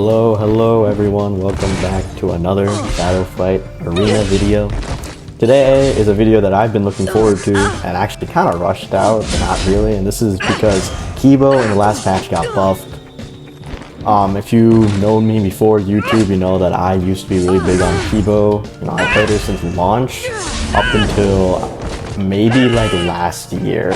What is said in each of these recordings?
Hello everyone, welcome back to another Shadow Fight Arena video. Today is a video that I've been looking forward to and actually kind of rushed out, but not really, and this is because Kibo in the last patch got buffed. If you know me before YouTube, you know that I used to be really big on Kibo. You know, I played her since launch up until maybe like last year,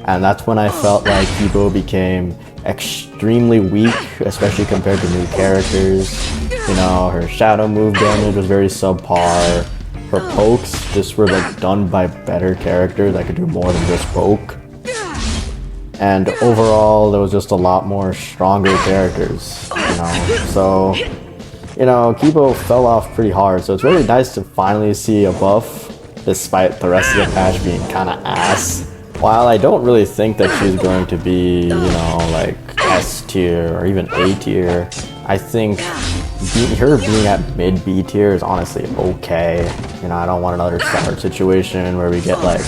and that's when I felt like Kibo became extremely weak, especially compared to new characters. You know, her shadow move damage was very subpar. Her pokes just were like done by better characters that could do more than just poke. And overall, there was just a lot more stronger characters, you know. So, you know, Kibo fell off pretty hard. So it's really nice to finally see a buff, despite the rest of the patch being kind of ass. While I don't really think that she's going to be, you know, like S tier or even A tier, I think her being at mid B tier is honestly okay. You know, I don't want another Star situation where we get like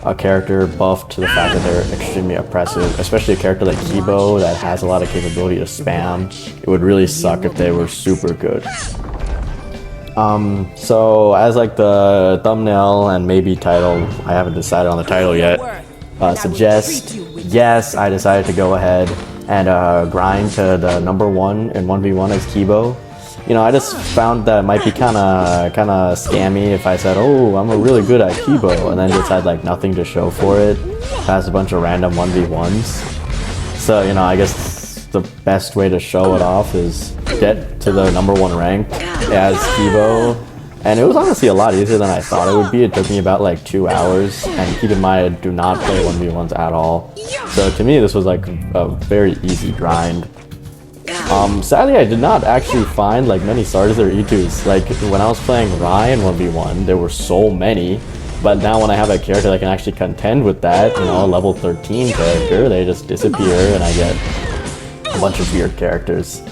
a character buffed to the fact that they're extremely oppressive, especially a character like Kibo that has a lot of capability to spam. It would really suck if they were super good. So as like the thumbnail and maybe title, I haven't decided on the title yet, suggest, yes, I decided to go ahead and grind to the number 1 in 1v1 as Kibo. You know, I just found that it might be kind of scammy if I said, oh, I'm really good at Kibo, and then just had like nothing to show for it, past a bunch of random 1v1s. So, you know, I guess the best way to show it off is get to the number 1 rank as Kibo. And it was honestly a lot easier than I thought it would be. It took me about like 2 hours, and keep in mind I do not play 1v1s at all. So to me this was like a very easy grind. Sadly I did not actually find like many starters or E2s. Like when I was playing Ryan 1v1, there were so many, but now when I have a character that can actually contend with that, you know, a level 13 character, they just disappear and I get a bunch of weird characters.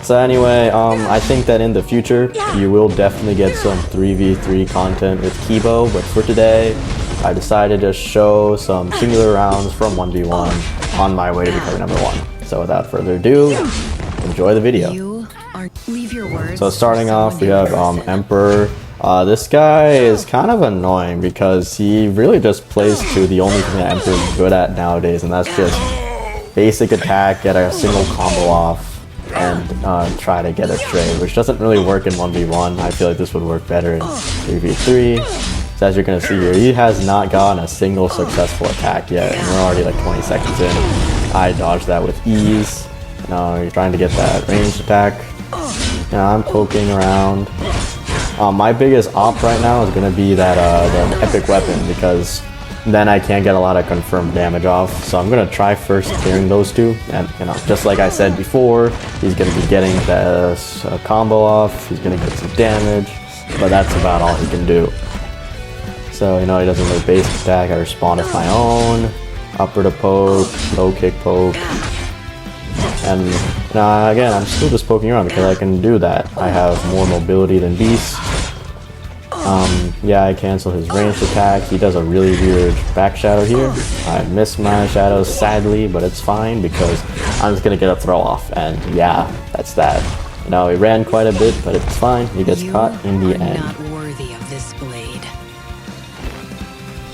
So anyway, I think that in the future, you will definitely get some 3v3 content with Kibo, but for today, I decided to show some singular rounds from 1v1 on my way to becoming number 1. So without further ado, enjoy the video. So starting off, we have Emperor. This guy is kind of annoying because he really just plays to the only thing that Emperor is good at nowadays, and that's just basic attack, get a single combo off, and try to get a trade, which doesn't really work in 1v1. I feel like this would work better in 3v3. So as you're going to see here, he has not gotten a single successful attack yet, and we're already like 20 seconds in. I dodged that with ease. You know, you're trying to get that ranged attack. You know, I'm poking around. My biggest op right now is going to be that the epic weapon, because then I can't get a lot of confirmed damage off. So I'm gonna try first clearing those two, and you know, just like I said before, he's gonna be getting this combo off, he's gonna get some damage, but that's about all he can do. So, you know, he doesn't really base attack, I respond with my own, upper to poke, low kick poke, and again, I'm still just poking around because I can do that. I have more mobility than Beast. Yeah, I cancel his ranged attack. He does a really weird back shadow here. I missed my shadows sadly, but it's fine because I'm just gonna get a throw off, and yeah, that's that. You know, he ran quite a bit, but it's fine. He gets caught in the end.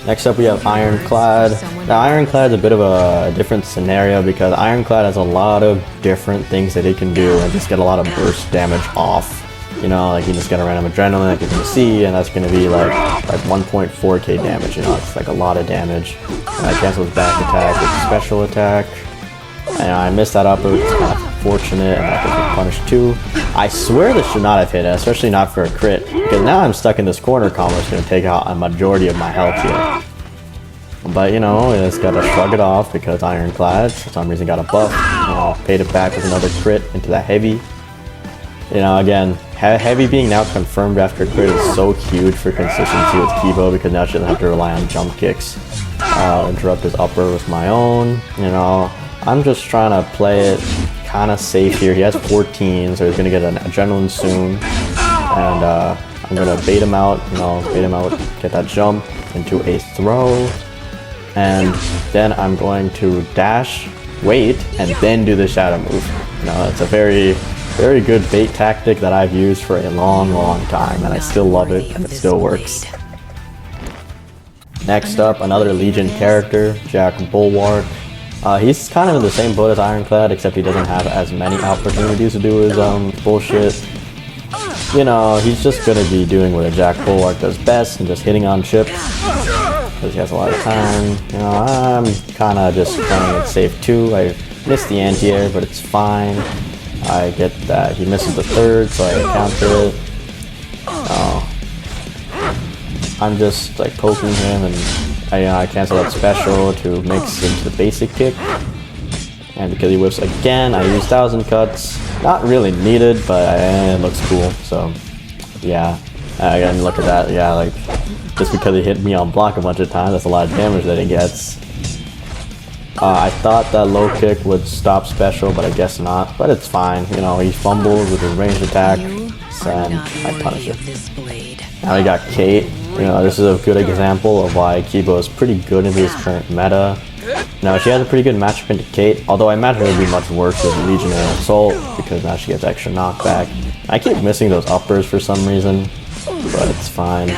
Next up we have Ironclad. Now Ironclad is a bit of a different scenario because Ironclad has a lot of different things that it can do and just get a lot of burst damage off. You know, like you just get a random adrenaline like you can see, and that's going to be like 1.4k damage. You know, it's like a lot of damage. And I cancel his back attack with special attack. And I missed that upper, which is kind of fortunate, and I could get punished too. I swear this should not have hit, especially not for a crit, because now I'm stuck in this corner combo. It's going to take out a majority of my health here. But you know, I just got to shrug it off because Ironclad, for some reason, got a buff. You know, paid it back with another crit into that heavy. You know, again, heavy being now confirmed after crit is so huge for consistency with Kibo because now she doesn't have to rely on jump kicks. Interrupt his upper with my own. You know, I'm just trying to play it kind of safe here. He has 14, so he's going to get an adrenaline soon. And I'm going to bait him out, you know, get that jump into a throw. And then I'm going to dash, wait, and then do the shadow move. You know, it's a very Very good bait tactic that I've used for a long time, and I still love it, and it still works. Next up, another Legion character, Jack Bulwark. He's kind of in the same boat as Ironclad, except he doesn't have as many opportunities to do his bullshit. You know, he's just gonna be doing what a Jack Bulwark does best, and just hitting on chips, because he has a lot of time. You know, I'm kinda just playing it safe too. I missed the anti-air, but it's fine. I get that he misses the third, so I counter it. I'm just like poking him, and I cancel that special to mix into the basic kick. And because he whiffs again, I use 1000 cuts. Not really needed, but it looks cool. So yeah, again, look at that. Yeah, like just because he hit me on block a bunch of times, that's a lot of damage that he gets. I thought that low kick would stop special, but I guess not. But it's fine. You know, he fumbles with his ranged attack, and I punish him. Now we got Kate. You know, this is a good example of why Kibo is pretty good in this current meta. Now, she has a pretty good matchup into Kate, although I imagine it would be much worse with Legionary Assault, because now she gets extra knockback. I keep missing those uppers for some reason, but it's fine.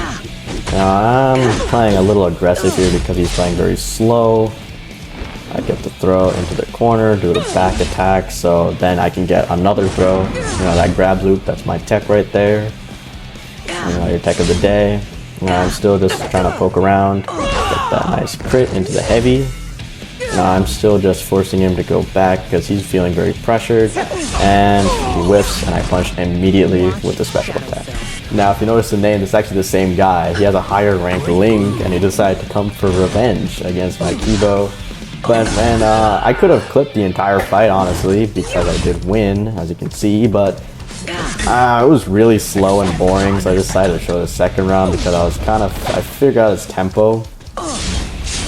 Now, I'm playing a little aggressive here because he's playing very slow. I get the throw into the corner, do the back attack, so then I can get another throw. You know, that grab loop, that's my tech right there. You know, your tech of the day. You know, I'm still just trying to poke around, get that nice crit into the heavy. Now I'm still just forcing him to go back because he's feeling very pressured, and he whiffs, and I punch immediately with the special attack. Now if you notice the name, it's actually the same guy. He has a higher rank Link, and he decided to come for revenge against my Kibo. But man, I could have clipped the entire fight honestly, because I did win, as you can see, but it was really slow and boring, so I decided to show the second round because I figured out his tempo.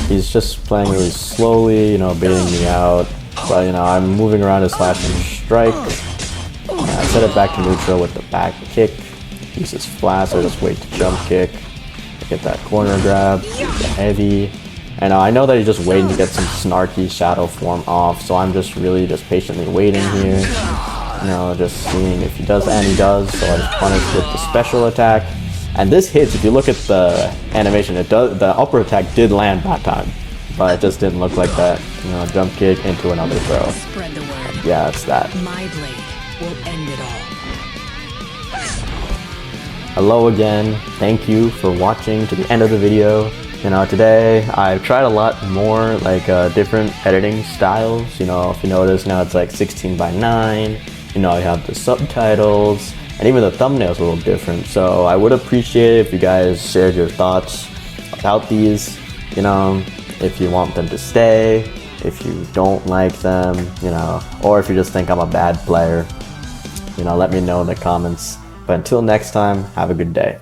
He's just playing really slowly, you know, baiting me out. But, you know, I'm moving around his slash and strike. I set it back to neutral with the back kick. Use his flash, so I just wait to jump kick. Get that corner grab, the heavy. And I know that he's just waiting to get some snarky shadow form off, so I'm just really just patiently waiting here. You know, just seeing if he does, and he does, so I just punish with the special attack. And this hits, if you look at the animation, it does, the upper attack did land that time, but it just didn't look like that. You know, jump kick into another throw. Spread the word. Yeah, it's that. My blade will end it all. Hello again. Thank you for watching to the end of the video. You know, today I've tried a lot more like different editing styles. You know, if you notice now it's like 16:9. You know, I have the subtitles. And even the thumbnail's a little different, so I would appreciate it if you guys shared your thoughts about these, you know, if you want them to stay, if you don't like them, you know, or if you just think I'm a bad player, you know, let me know in the comments. But until next time, have a good day.